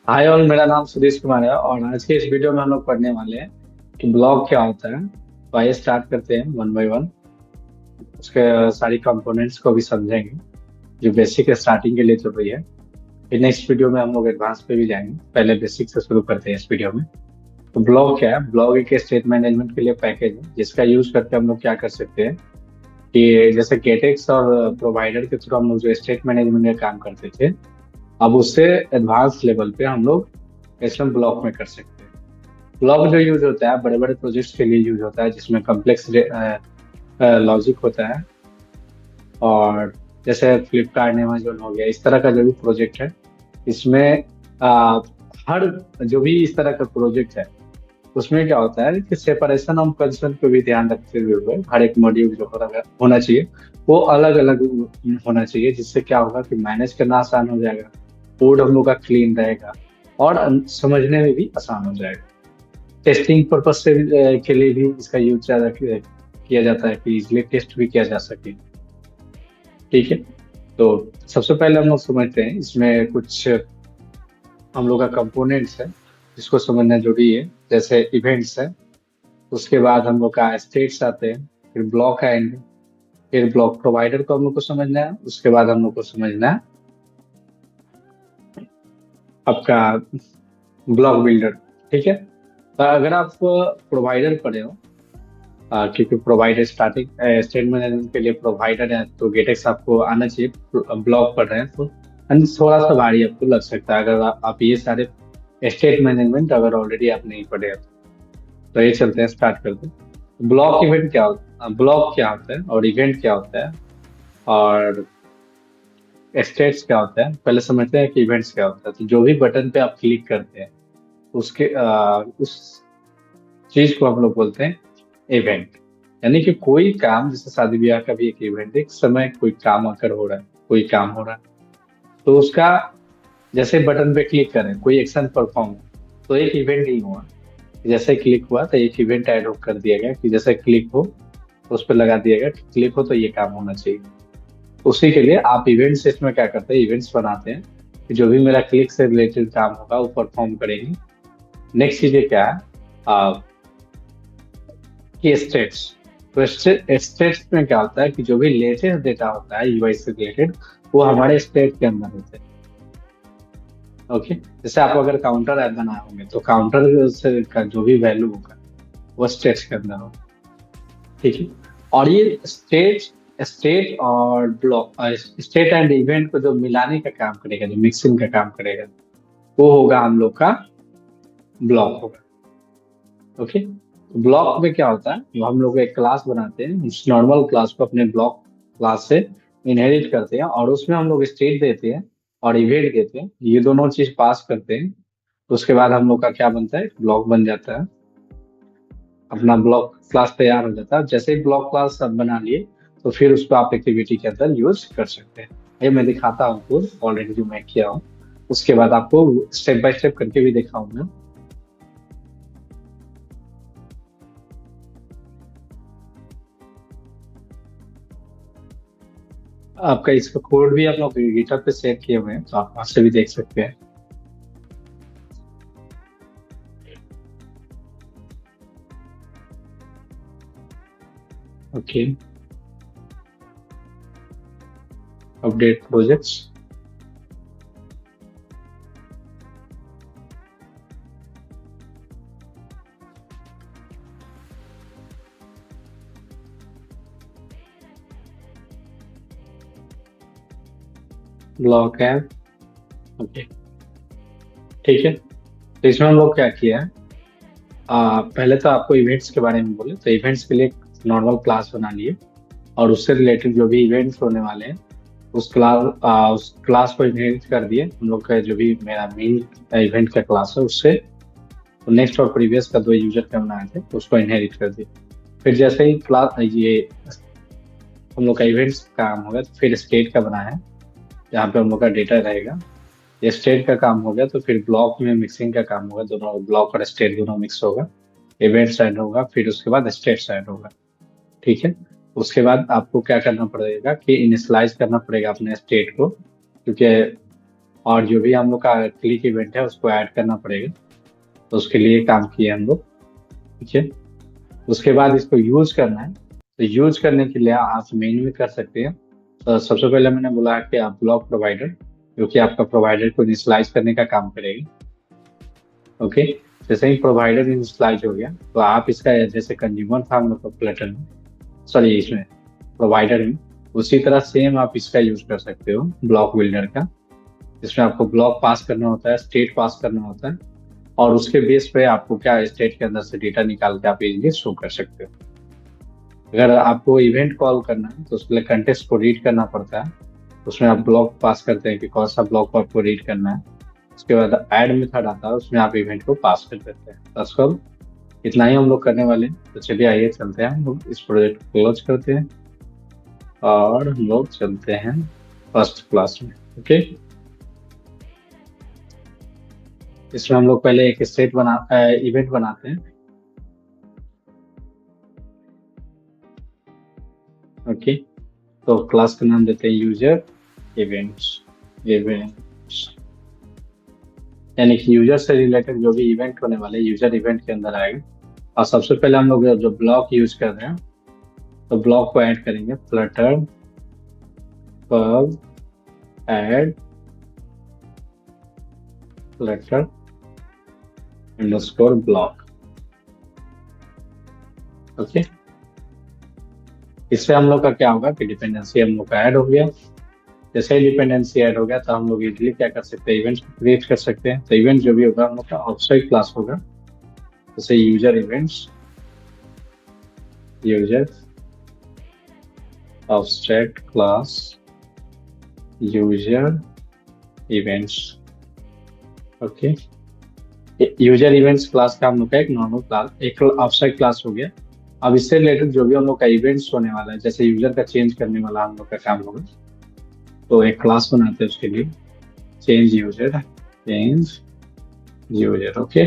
Hi all, मेरा नाम सुदेश कुमार है और आज के इस वीडियो में हम लोग पढ़ने वाले हैं कि ब्लॉग क्या होता है। तो आइए स्टार्ट करते हैं वन बाय वन। उसके सारी कंपोनेंट्स को भी समझेंगे जो बेसिक स्टार्टिंग के लिए जरूरी है। फिर नेक्स्ट वीडियो में हम लोग एडवांस पे भी जाएंगे, पहले बेसिक से शुरू करते हैं इस वीडियो में। तो ब्लॉग क्या है? ब्लॉग एक स्टेट मैनेजमेंट के लिए पैकेज है जिसका यूज करके हम लोग क्या कर सकते हैं कि जैसे गेटेक्स और प्रोवाइडर के थ्रू हम लोग जो स्टेट मैनेजमेंट का काम करते थे, अब उससे एडवांस लेवल पे हम लोग कस्टम ब्लॉक में कर सकते हैं। ब्लॉक जो यूज होता है बड़े बड़े प्रोजेक्ट्स के लिए यूज होता है जिसमें कम्प्लेक्स लॉजिक होता है। और जैसे फ्लिपकार्ट अमेजोन हो गया, इस तरह का जो भी प्रोजेक्ट है इसमें आ, हर जो भी इस तरह का प्रोजेक्ट है उसमें क्या होता है कि सेपरेशन ऑफ कंसर्न को भी ध्यान रखते हुए हर एक मॉड्यूल जो होना चाहिए वो अलग अलग होना चाहिए, जिससे क्या होगा कि मैनेज करना आसान हो जाएगा, कोड हम लोग का क्लीन रहेगा और समझने में भी आसान हो जाएगा। टेस्टिंग पर्पज से के लिए भी इसका यूज ज्यादा किया जाता है कि इजिली टेस्ट भी किया जा सके। ठीक है, तो सबसे पहले हम लोग समझते हैं इसमें कुछ हम लोग का कंपोनेंट्स है जिसको समझना जरूरी है। जैसे इवेंट्स है, उसके बाद हम लोग का स्टेट्स आते हैं, फिर ब्लॉक आएंगे, फिर ब्लॉक प्रोवाइडर को हम लोग को समझना है, उसके बाद हम लोग को समझना है आपका ब्लॉक बिल्डर। ठीक है, तो अगर आप प्रोवाइडर पढ़े हो, क्योंकि प्रोवाइडर स्टार्टिंग स्टेट मैनेजमेंट के लिए प्रोवाइडर है तो गेटेक्स आपको आना चाहिए। ब्लॉक पढ़ रहे हैं तो थोड़ा सा भारी आपको लग सकता है अगर आप ये सारे स्टेट मैनेजमेंट अगर ऑलरेडी आप नहीं पढ़े हैं। तो ये चलते हैं, स्टार्ट करते हैं। ब्लॉक इवेंट क्या होता है, ब्लॉक क्या होता है और इवेंट क्या होता है और स्टेट्स क्या होता है, पहले समझते हैं कि इवेंट्स क्या होता है। तो जो भी बटन पे आप क्लिक करते हैं उसके उस चीज को हम लोग बोलते हैं इवेंट। यानी कि कोई काम, जैसे शादी ब्याह का भी एक इवेंट, एक समय कोई काम आकर हो रहा है, कोई काम हो रहा है तो उसका जैसे बटन पे क्लिक करें कोई एक्शन परफॉर्म हो तो एक इवेंट ही हुआ। जैसे क्लिक हुआ तो एक इवेंट ऐड कर दिया गया कि जैसे क्लिक हो तो उस पर लगा दिया गया कि क्लिक हो तो ये काम होना चाहिए। उसी के लिए आप इवेंट्स इसमें क्या करते हैं, इवेंट्स बनाते हैं कि जो भी मेरा क्लिक से रिलेटेड काम होगा वो परफॉर्म करेंगे। नेक्स्ट चीज क्या है, कि स्टेट्स। तो स्टेट्स में क्या होता है कि जो भी लेटेस्ट डेटा होता है यूआई से रिलेटेड वो हमारे स्टेट के अंदर होते हैं। ओके, जैसे आप अगर काउंटर ऐप बनाए होंगे तो काउंटर से का जो भी वैल्यू होगा वो स्टेट्स के अंदर होगा। ठीक है, और ये स्टेट स्टेट और ब्लॉक, स्टेट एंड इवेंट को जो मिलाने का काम करेगा, जो मिक्सिंग का काम करेगा वो होगा हम लोग का ब्लॉक होगा। ओके, ब्लॉक में क्या होता है, जो हम लोग एक क्लास बनाते हैं उस नॉर्मल क्लास को अपने ब्लॉक क्लास से इनहेरिट करते हैं और उसमें हम लोग स्टेट देते हैं और इवेंट देते हैं, ये दोनों चीज पास करते हैं। तो उसके बाद हम लोग का क्या बनता है, ब्लॉक बन जाता है। अपना ब्लॉक क्लास तैयार हो जाता है। जैसे ही ब्लॉक क्लास सब बना लिए तो फिर उसको आप एक्टिविटी के अंदर यूज कर सकते हैं। ये मैं दिखाता हूँ कोड ऑलरेडी जो मैं किया हूँ, उसके बाद आपको स्टेप बाय स्टेप करके भी दिखाऊंगा। आपका इसका कोड भी आप लोग गिटहब पे सेव किए हुए हैं तो आप वहां से भी देख सकते हैं। ओके, अपडेट प्रोजेक्ट्स, ब्लॉक है। ओके, ठीक है, तो इसमें हम लोग क्या किया है, पहले तो आपको इवेंट्स के बारे में बोले तो इवेंट्स के लिए नॉर्मल क्लास बना लिए और उससे रिलेटेड जो भी इवेंट्स होने वाले हैं उस क्लास को इनहेरिट कर दिए हम लोग का, जो भी मेरा मेन इवेंट का क्लास है उससे। तो नेक्स्ट और प्रीवियस का दो यूजर का बनाए थे तो उसको इनहेरिट कर दिए। फिर जैसे ही क्लास ये हम लोग का इवेंट्स काम होगा तो फिर स्टेट का बनाया है जहाँ पे हम लोग का डेटा रहेगा। ये स्टेट का काम हो गया तो फिर ब्लॉक में मिक्सिंग का काम होगा, दोनों ब्लॉक और स्टेट दोनों मिक्स होगा। इवेंट्स ऐड होगा, फिर उसके बाद स्टेट्स ऐड होगा। ठीक है, उसके बाद आपको क्या करना पड़ेगा कि इनिशियलाइज करना पड़ेगा अपने स्टेट को, क्योंकि और जो भी हम लोग का क्लिक इवेंट है उसको ऐड करना पड़ेगा। तो उसके लिए काम किए हम लोग। ठीक है, उसके बाद इसको यूज करना है। तो यूज करने के लिए आप मेन में कर सकते हैं। तो सबसे पहले मैंने बोला कि आप ब्लॉक प्रोवाइडर, जो कि आपका प्रोवाइडर को इनिशियलाइज करने का काम करेगा। ओके, जैसे ही प्रोवाइडर इनिशियलाइज हो गया तो आप इसका जैसे कंज्यूमर था हम लोग का फ्लटर में, सॉरी इसमें प्रोवाइडर में, उसी तरह सेम आप इसका यूज कर सकते हो ब्लॉक बिल्डर का। इसमें आपको ब्लॉक पास करना होता है, स्टेट पास करना होता है, और उसके बेस पे आपको क्या स्टेट के अंदर से डेटा निकाल के आप इजीली शो कर सकते हो। अगर आपको इवेंट कॉल करना है तो उसके लिए कंटेक्स्ट को रीड करना पड़ता है। उसमें आप ब्लॉक पास करते हैं कि कौन सा ब्लॉक को आपको रीड करना है। उसके बाद ऐड मेथड आता है, उसमें आप इवेंट को पास कर देते हैं। बस कब इतना ही हम लोग करने वाले हैं। तो चलिए आइए चलते हैं, हम लोग इस प्रोजेक्ट को क्लोज करते हैं और हम लोग चलते हैं फर्स्ट क्लास में। ओके, इसमें हम लोग पहले एक स्टेट इवेंट बनाते हैं। ओके, तो क्लास का नाम देते हैं यूजर इवेंट्स। इवेंट्स यानी कि यूजर से रिलेटेड जो भी इवेंट होने वाले यूजर इवेंट के अंदर आएगा। और सबसे पहले हम लोग जो ब्लॉक यूज कर रहे हैं तो ब्लॉक को ऐड करेंगे Flutter pub add Flutter underscore block. Okay, इससे हम लोग का क्या होगा कि डिपेंडेंसी हम लोग का ऐड हो गया। जैसे ही डिपेंडेंसी ऐड हो गया तो हम लोग इजीली क्या कर सकते हैं, इवेंट्स क्रिएट कर सकते हैं। तो इवेंट जो भी होगा हम लोग का ऑफसाइट क्लास होगा। जैसे user events, user obstruct class user events. Okay, user events class का हम लोग का एक नॉर्मल क्लास, एक ऑब्स्ट्रैक्ट क्लास हो गया। अब इससे रिलेटेड जो भी हम लोग का इवेंट्स होने वाला है, जैसे यूजर का चेंज करने वाला हम लोग का काम होगा, तो एक क्लास बनाते हैं उसके लिए, change user, change user. Okay,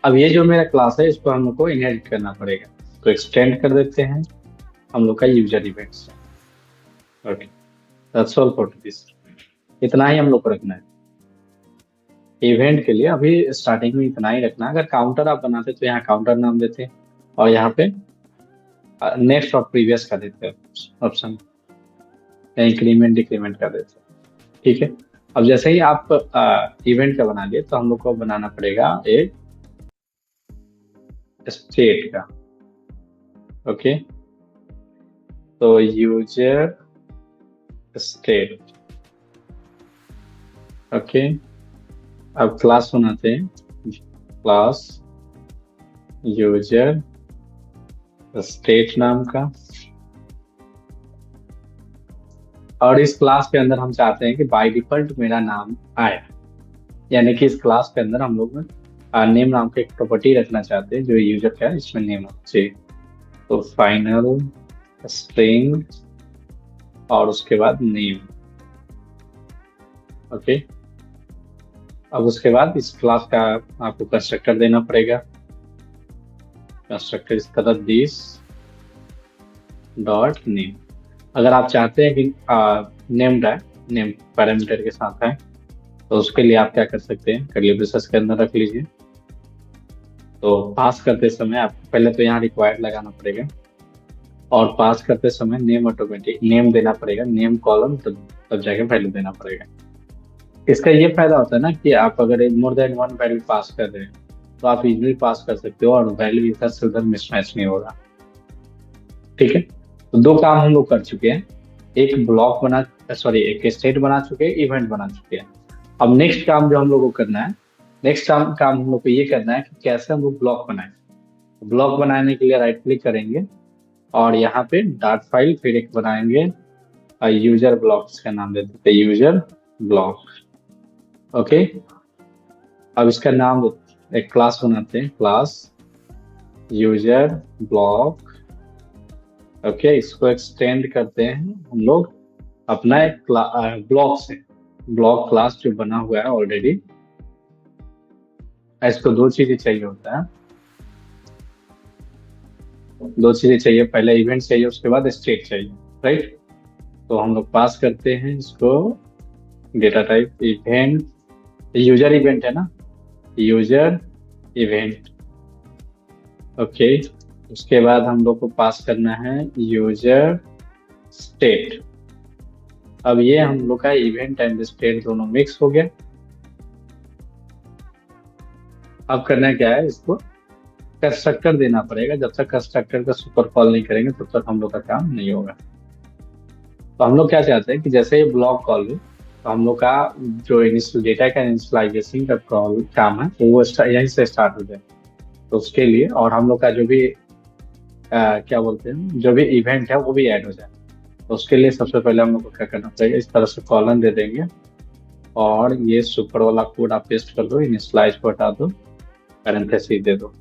अब ये जो मेरा क्लास है इसको हम लोग को इनहेरिट करना पड़ेगा। तो एक्सटेंड कर देते हैं हम लोग का user events. Okay, that's all for this. इतना ही हम लोग को रखना है इवेंट के लिए। अभी स्टार्टिंग में इतना ही रखना है। अगर काउंटर आप बनाते तो यहाँ काउंटर नाम देते हैं और यहाँ पे नेक्स्ट और प्रीवियस का देते हैं ऑप्शन, इंक्रीमेंट डिक्रीमेंट कर देते हैं। ठीक है, अब जैसे ही आप इवेंट का बना लिए तो हम लोग को बनाना पड़ेगा एक स्टेट का। ओके, तो यूजर स्टेट। ओके, अब क्लास बनाते हैं, क्लास यूजर स्टेट नाम का। और इस क्लास के अंदर हम चाहते हैं कि बाय डिफॉल्ट मेरा नाम आए, यानी कि इस क्लास के अंदर हम लोग नेम नाम का एक प्रॉपर्टी रखना चाहते हैं जो यूजर का है, इसमें नेम होना चाहिए। तो फाइनल स्ट्रिंग और उसके बाद नेम। ओके, अब उसके बाद इस क्लास का आपको कंस्ट्रक्टर देना पड़ेगा। कंस्ट्रक्टर इस तरह दिस डॉट नेम। अगर आप चाहते हैं कि नेम नेम पैरामीटर के साथ है तो उसके लिए आप क्या कर सकते हैं, कर्ली ब्रेसेस के अंदर रख लीजिए। तो पास करते समय आपको पहले तो यहाँ रिक्वायर्ड लगाना पड़ेगा और पास करते समय नेम ऑटोमेटिक नेम देना पड़ेगा, नेम कॉलम, तब जाके वैल्यू देना पड़ेगा। इसका ये फायदा होता है ना कि आप अगर more than one value pass कर रहे हैं तो आप इजिली पास कर सकते हो और वैल्यू इधर से उधर मिसमैच नहीं होगा। ठीक है, तो दो काम हम लोग कर चुके हैं, एक ब्लॉक एक स्टेट बना चुके हैं, इवेंट बना चुके हैं। अब नेक्स्ट काम जो हम लोग को करना है, नेक्स्ट काम हम लोग को ये करना है कि कैसे हम लोग ब्लॉक बनाएं। ब्लॉक बनाने के लिए राइट क्लिक करेंगे और यहाँ पे डॉट फाइल, फिर एक बनाएंगे यूजर ब्लॉक, इसका नाम दे देते हैं यूजर ब्लॉक। ओके, अब इसका नाम एक क्लास बनाते हैं, क्लास यूजर ब्लॉक। ओके, इसको एक्सटेंड करते हैं हम लोग अपना एक ब्लॉक से, ब्लॉक क्लास जो बना हुआ है ऑलरेडी। इसको दो चीजें चाहिए होता है, दो चीजें चाहिए, पहले इवेंट चाहिए उसके बाद स्टेट चाहिए, राइट। तो हम लोग पास करते हैं इसको data type event, user event है ना, यूजर इवेंट। ओके, उसके बाद हम लोग को पास करना है यूजर स्टेट। अब ये हम लोग का इवेंट एंड स्टेट दोनों मिक्स हो गया। अब करना क्या है, इसको कंस्ट्रक्टर देना पड़ेगा। जब तक कंस्ट्रक्टर का सुपर कॉल नहीं करेंगे तब तक हम लोग का काम नहीं होगा। तो हम लोग क्या चाहते हैं कि जैसे ये ब्लॉक कॉल हो तो हम लोग का जो डेटा का इनिशियलाइजेशन का कॉल काम है वो यहीं से स्टार्ट हो जाए। तो उसके लिए और हम लोग का जो भी क्या बोलते हैं, जो भी इवेंट है वो भी ऐड हो जाए। तो उसके लिए सबसे पहले हम लोग को क्या करना पड़ेगा, इस तरह से कॉलन दे देंगे और ये सुपर वाला कोड आप पेस्ट कर दो, इनिशियलाइज को हटा दो, पैरेंथेसिस दे दो।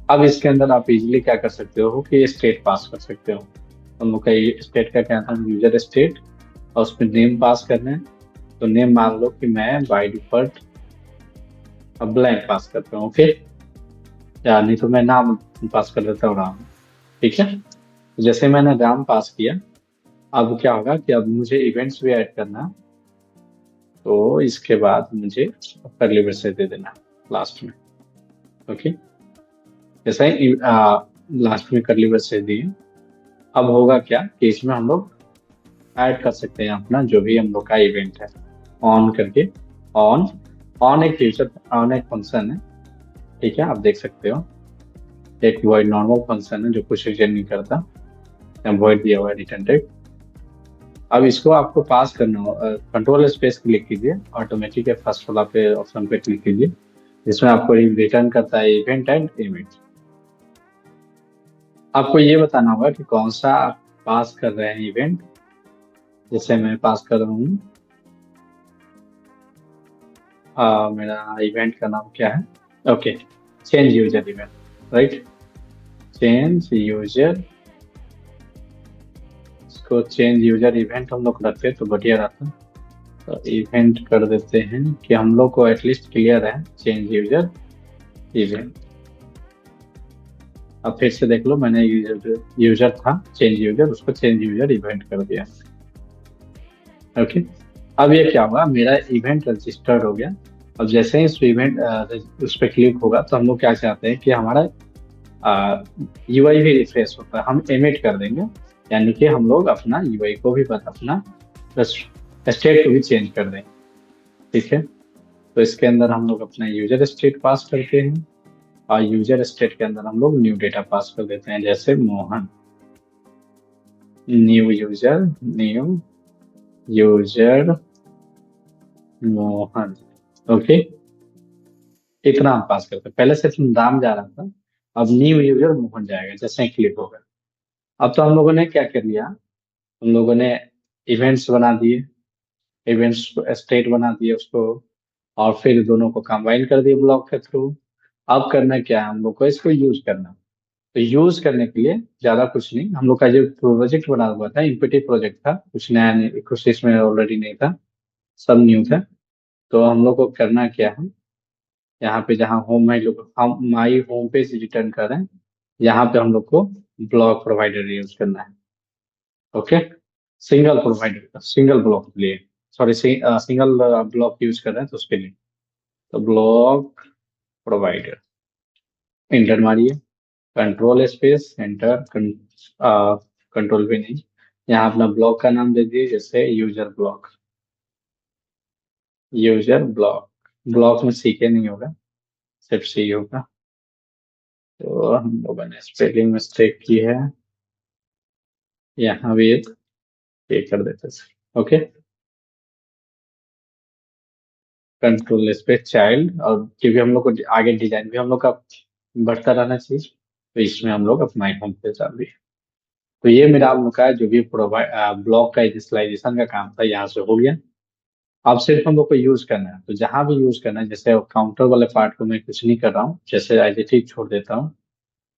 अब इसके अंदर आप इजीली क्या कर सकते हो कि ये स्टेट पास कर सकते हो। हम लोग का ये स्टेट का क्या था, यूजर स्टेट, और उसमें नेम पास करना है। तो नेम मान लो कि मैं बाय डिफॉल्ट अब ब्लैंक पास करता हूँ। ओके, या नहीं तो मैं नाम पास कर देता हूँ राम। ठीक है, तो जैसे मैंने राम पास किया, अब क्या होगा कि अब मुझे इवेंट्स भी ऐड करना, तो इसके बाद मुझे कर्ली ब्रेसेस दे देना लास्ट में। ओके, जैसे ही लास्ट में कर्ली ब्रेसेस दिए, अब होगा क्या कि इसमें हम लोग ऐड कर सकते हैं अपना जो भी हम लोग का इवेंट है ऑन करके। ऑन ऑन एक फीचर, ऑन एक फंक्शन है। ठीक है, आप देख सकते हो एक वॉइड नॉर्मल फंक्शन है जो कुछ रिटर्न नहीं करता, वॉइड दिया हुआ है रिटर्न टाइप। अब इसको आपको पास करना हो, कंट्रोल स्पेस क्लिक कीजिए, ऑटोमेटिक के फर्स्ट वाला पे ऑप्शन पे क्लिक कीजिए, जिसमें आपको रिटर्न करता है इवेंट एंड इमेज। आपको ये बताना होगा कि कौन सा आप पास कर रहे हैं इवेंट। जैसे मैं पास कर रहा हूँ, मेरा इवेंट का नाम क्या है, okay, change user event, right, change user. इसको चेंज यूजर इवेंट हम लोग रखते तो बढ़िया रहता। तो इवेंट कर देते हैं कि हम लोग को एटलीस्ट क्लियर है चेंज यूजर इवेंट। अब फिर से देख लो, मैंने यूजर था चेंज यूजर, उसको चेंज यूजर इवेंट कर दिया। ओके, अब ये क्या हुआ, मेरा इवेंट रजिस्टर्ड हो गया। अब जैसे ही इस इवेंट उस पर क्लिक होगा तो हम लोग क्या चाहते हैं कि हमारा यूआई भी रिफ्रेश होता है, हम एमिट कर देंगे, यानी कि हम लोग अपना यूआई को भी अपना स्टेट को भी चेंज कर देंगे। ठीक है, तो इसके अंदर हम लोग अपना यूजर स्टेट पास करते हैं और यूजर स्टेट के अंदर हम लोग न्यू डेटा पास कर देते हैं, जैसे Mohan, new user Mohan. Okay, इतना हम पास करते हैं। पहले सिर्फ नाम जा रहा था, अब न्यू यूजर मोहन जाएगा जैसे ही क्लिक होगा। अब तो हम लोगों ने क्या कर लिया, हम लोगों ने इवेंट्स बना दिए, इवेंट्स स्टेट बना दिए उसको, और फिर दोनों को कंबाइन कर दिए ब्लॉक के थ्रू। अब करना क्या है, हम लोग को इसको यूज करना। तो यूज करने के लिए ज्यादा कुछ नहीं, हम लोग का जो प्रोजेक्ट बना हुआ था इम्पिटी प्रोजेक्ट था, कुछ नया नहीं, कुछ इसमें ऑलरेडी नहीं था, सब न्यू था। तो हम लोग को करना क्या है, यहाँ पे जहाँ होम है, लोग हम माई होम पेज रिटर्न कर रहे हैं, यहाँ पे हम लोग को ब्लॉक प्रोवाइडर यूज करना है। Okay, single provider, single block के लिए, सॉरी सिंगल ब्लॉक यूज कर रहे हैं तो उसके लिए। तो ब्लॉक प्रोवाइडर, इंटर मारिए, कंट्रोल स्पेस एंटर, कंट्रोल भी नहीं, यहाँ अपना ब्लॉक का नाम दे दिए, जैसे user block, user block. Block में सीके नहीं होगा, सिर्फ सी होगा। तो हम लोगों ने स्पेलिंग मिस्टेक की है, यहाँ भी एक पे कर देते हैं। ओके, कंट्रोल स्पेस चाइल्ड, और क्योंकि हम लोग को आगे डिजाइन भी हम लोग का बढ़ता रहना चाहिए, तो इसमें हम लोग अपना होम पेज डाल दिए। तो ये मेरा आप लोग का जो भी प्रोवाइड ब्लॉक का इनिशियलाइजेशन का काम था यहाँ से हो गया। अब सिर्फ हम लोग को यूज करना है, तो जहां भी यूज करना है, जैसे काउंटर वाले पार्ट को मैं कुछ नहीं कर रहा हूँ, जैसे एज इट इज छोड़ देता हूँ।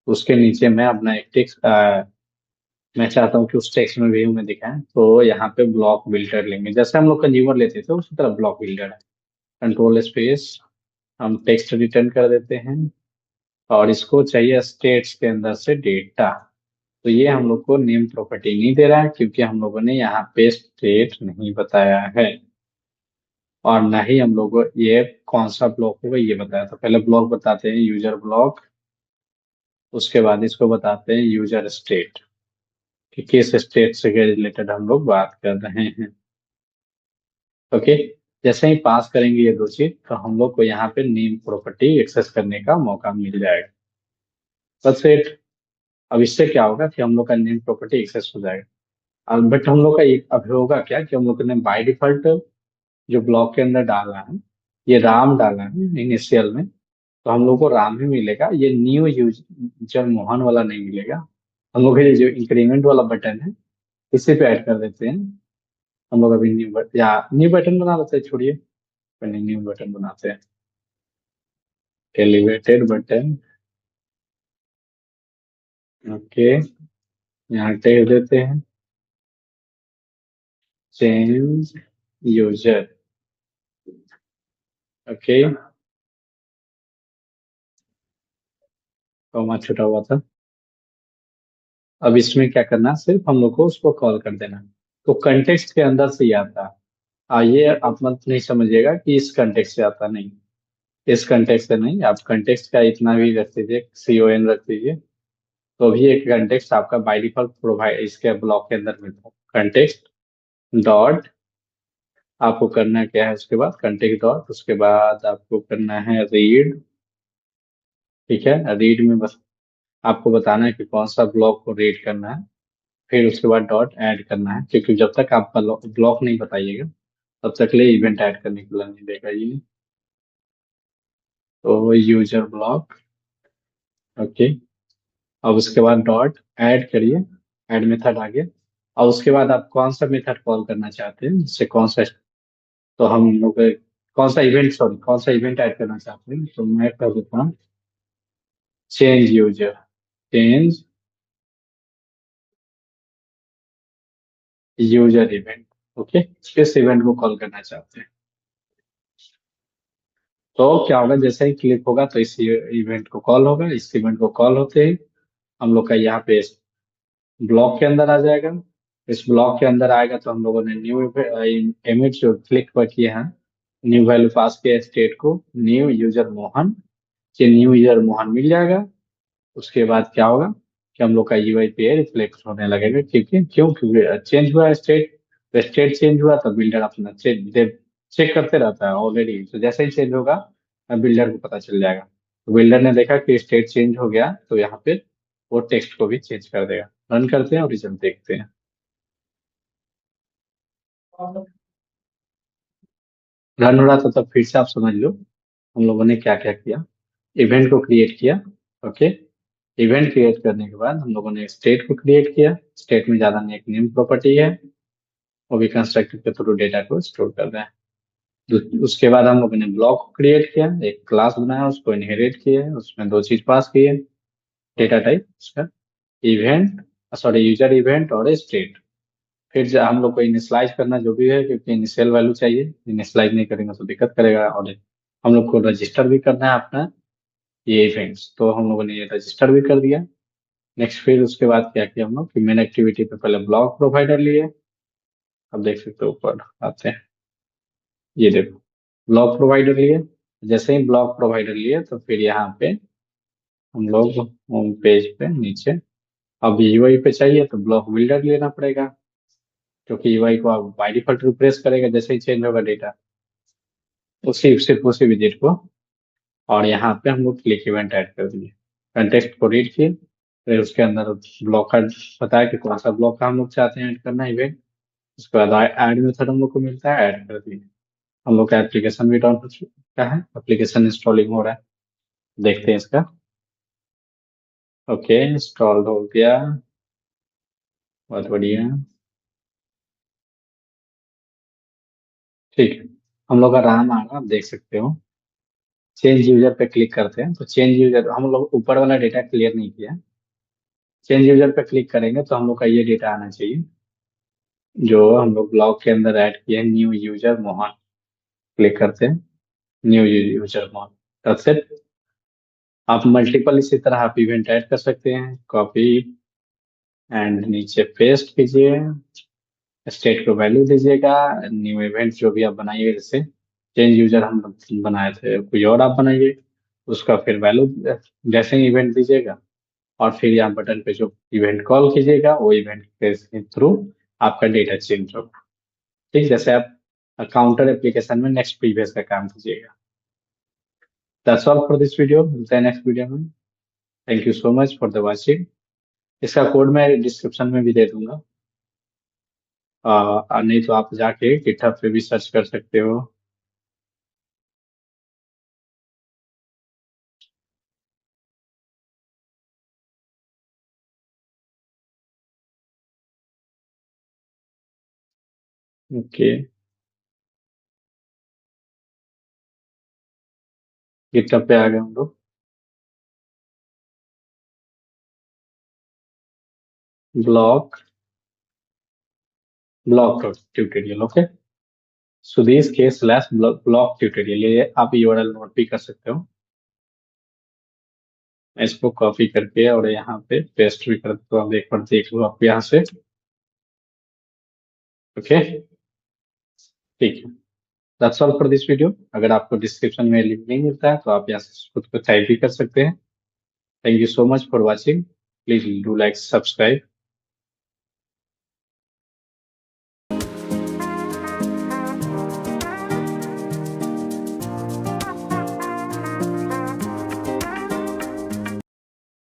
उसके नीचे मैं अपना एक टेक्स्ट, मैं चाहता हूँ कि उस टेक्स्ट में व्यू में दिखाएं, तो यहाँ पे ब्लॉक बिल्डर लेंगे, जैसे हम लोग कंज्यूमर लेते थे उसी तरह ब्लॉक बिल्डर है। कंट्रोल स्पेस, हम टेक्स्ट रिटर्न कर देते हैं, और इसको चाहिए स्टेट्स के अंदर से डेटा। तो ये हम लोग को नेम प्रॉपर्टी नहीं दे रहा है क्योंकि हम लोगों ने यहाँ पे स्टेट नहीं बताया है, और ना ही हम लोग को ये कौन सा ब्लॉक होगा ये बताया। तो पहले ब्लॉक बताते हैं यूजर ब्लॉक, उसके बाद इसको बताते हैं यूजर स्टेट कि किस स्टेट से रिलेटेड हम लोग बात कर रहे हैं। ओके, जैसे ही पास करेंगे ये दो चीज तो हम लोग को यहाँ पे नेम प्रॉपर्टी एक्सेस करने का मौका मिल जाएगा। बस इट। अब इससे क्या होगा कि हम लोग का नेम प्रॉपर्टी एक्सेस हो जाएगा। अब बट हम लोग का एक अभी होगा क्या कि हम लोग ने बाय डिफॉल्ट जो ब्लॉक के अंदर डाला है, ये राम डाला है इनिशियल में, तो हम लोग को राम ही मिलेगा, ये न्यू यूजर मोहन वाला नहीं मिलेगा। हम लोग ये जो इंक्रीमेंट वाला बटन है इसी पे ऐड कर देते हैं। हम लोग अभी न्यू बटन बना लेते हैं, छोड़िए, पहले न्यू बटन बनाते हैं, एलिवेटेड बटन। ओके, यहाँ टेक देते हैं चेंज यूजर। ओके, कॉमा छूटा हुआ था। अब इसमें क्या करना है, सिर्फ हम लोग को उसको कॉल कर देना है। तो कंटेक्स्ट के अंदर से ही आता है। ये आप मत नहीं समझिएगा कि इस कंटेक्स्ट से आता, नहीं, इस कंटेक्स्ट से नहीं। आप कंटेक्स्ट का इतना भी रख दीजिए, CON रख दीजिए, तो भी एक कंटेक्स्ट आपका बाय डिफॉल्ट प्रोवाइड इसके ब्लॉक के अंदर मिलता है। कंटेक्स्ट डॉट, आपको करना क्या है उसके बाद, कंटेक्स्ट डॉट, उसके बाद आपको करना है रीड। ठीक है, रीड में बस आपको बताना है कि कौन सा ब्लॉक को रीड करना है। फिर उसके बाद डॉट ऐड करना है, क्योंकि जब तक आप ब्लॉक नहीं बताइएगा तब तक ले इवेंट ऐड करने के लिए नहीं देगा ये। तो यूजर ब्लॉक। ओके, अब उसके बाद डॉट ऐड करिए, ऐड मेथड आ गया। और उसके बाद आप कौन सा मेथड कॉल करना चाहते हैं, जिससे कौन सा, तो हम लोग कौन सा इवेंट, सॉरी, कौन सा इवेंट ऐड करना चाहते हैं, तो मैं कर देता हूँ change user, change user event. Okay, किस इवेंट को कॉल करना चाहते हैं। तो क्या होगा, जैसे ही क्लिक होगा तो इस इवेंट को कॉल होगा, इस इवेंट को कॉल होते ही हम लोग का यहाँ पे ब्लॉक के अंदर आ जाएगा। इस ब्लॉक के अंदर आएगा तो हम लोगों ने न्यू इमेज जो क्लिक पर किए हैं, न्यू वैल्यू पास किया स्टेट को न्यू यूजर मोहन, ये न्यू यूजर मोहन मिल जाएगा। उसके बाद क्या होगा कि हम लोग का UI पे रिफ्लेक्ट होने लगेगा, क्योंकि क्योंकि चेंज हुआ है स्टेट, तो स्टेट चेंज हुआ तो बिल्डर अपना चेक करते रहता है ऑलरेडी, तो जैसे ही चेंज होगा बिल्डर को पता चल जाएगा। तो बिल्डर ने देखा कि स्टेट चेंज हो गया तो यहाँ पे वो टेक्स्ट को भी चेंज कर देगा। रन करते हैं और रिजल्ट देखते हैं। रन हो रहा था तब फिर से आप समझ लो हम लोगों ने क्या क्या किया। इवेंट को क्रिएट किया। ओके, इवेंट क्रिएट करने के बाद हम लोगों ने स्टेट को क्रिएट किया। स्टेट में ज्यादा नहीं, एक नेम प्रॉपर्टी है, वो भी कंस्ट्रक्टर के थ्रू डेटा को स्टोर कर रहे हैं। उसके बाद हम लोगों ने ब्लॉक को क्रिएट किया, एक क्लास बनाया, उसको इनहेरिट किया, उसमें दो चीज पास किए, डेटा टाइप उसका इवेंट, सॉरी यूजर इवेंट और स्टेट। फिर हम लोग को इनिशलाइज करना जो भी है, क्योंकि इनिशियल वैल्यू चाहिए, इनिशलाइज नहीं करेंगे तो दिक्कत करेगा। और हम लोग को रजिस्टर भी करना है अपना ये इवेंट्स, तो हम लोगों ने ये रजिस्टर भी कर दिया। नेक्स्ट फिर उसके बाद क्या किया हम लोग कि मेन एक्टिविटी पे पहले ब्लॉक प्रोवाइडर लिए। अब देख सकते हो ऊपर आते हैं, ये देखो ब्लॉक प्रोवाइडर लिए। जैसे ही ब्लॉक प्रोवाइडर लिए तो फिर यहाँ पे हम लोग होम पेज पे नीचे, अब UI पे चाहिए तो ब्लॉक बिल्डर लेना पड़ेगा, क्योंकि UI को आप बाई डिफॉल्ट रिप्लेस करेगा जैसे ही चेंज होगा डेटा, उसी सिर्फ उसी विजिट को। और यहाँ पे हम लोग क्लिक इवेंट ऐड कर दिए, कंटेक्स्ट को रीड किए, फिर उसके अंदर ब्लॉक का बताया कि कौन सा ब्लॉक का हम लोग चाहते हैं ऐड करना इवेंट। उसके बाद ऐड मेथड हम लोग को मिलता है, ऐड कर दिए। हम लोग का एप्लीकेशन भी डाउन हो चुका है, एप्लीकेशन इंस्टॉलिंग हो रहा है, देखते हैं इसका। ओके, इंस्टॉल हो गया, बहुत बढ़िया। ठीक है, हम लोग का राम आ रहा, आप देख सकते हो। चेंज यूजर पे क्लिक करते हैं तो चेंज यूजर, हम लोग ऊपर वाला डेटा क्लियर नहीं किया। चेंज यूजर पे क्लिक करेंगे तो हम लोग का ये डेटा आना चाहिए जो हम लोग ब्लॉग के अंदर ऐड किए, न्यू यूजर मोहन। क्लिक करते हैं, new user Mohan, that's it. आप मल्टीपल इसी तरह आप इवेंट ऐड कर सकते हैं, कॉपी एंड नीचे पेस्ट कीजिए, स्टेट को वैल्यू दीजिएगा, न्यू इवेंट जो भी आप बनाइए, जैसे चेंज यूजर हम बनाए थे, कोई और आप बनाइए, उसका फिर वैल्यू जैसे ही इवेंट दीजिएगा, और फिर यहाँ बटन पे जो इवेंट कॉल कीजिएगा वो इवेंट के थ्रू आपका डेटा चेंज होगा। ठीक, जैसे आप काउंटर एप्लीकेशन में नेक्स्ट प्रीवियस का काम कीजिएगा। That's all for this video, मिलते हैं नेक्स्ट वीडियो में। Thank you so much for the watching. इसका कोड मैं डिस्क्रिप्शन में भी दे दूंगा, नहीं तो आप जाके गिटहब पे भी सर्च कर सकते हो। ओके, गिटहब पे आ गए हम लोग। Block block tutorial, okay. Sudesh K slash block tutorial, ये आप यूआरएल नोट भी कर सकते हो। मैं इसको कॉपी करके और यहाँ पे पेस्ट भी कर देता हूँ, आप एक बार देख लो आप यहाँ से। ओके, ठीक है। That's all for this video. अगर आपको डिस्क्रिप्शन में लिंक नहीं मिलता है तो आप यहाँ से खुद को टाइप भी कर सकते हैं। Thank you so much for watching. Please do like, subscribe.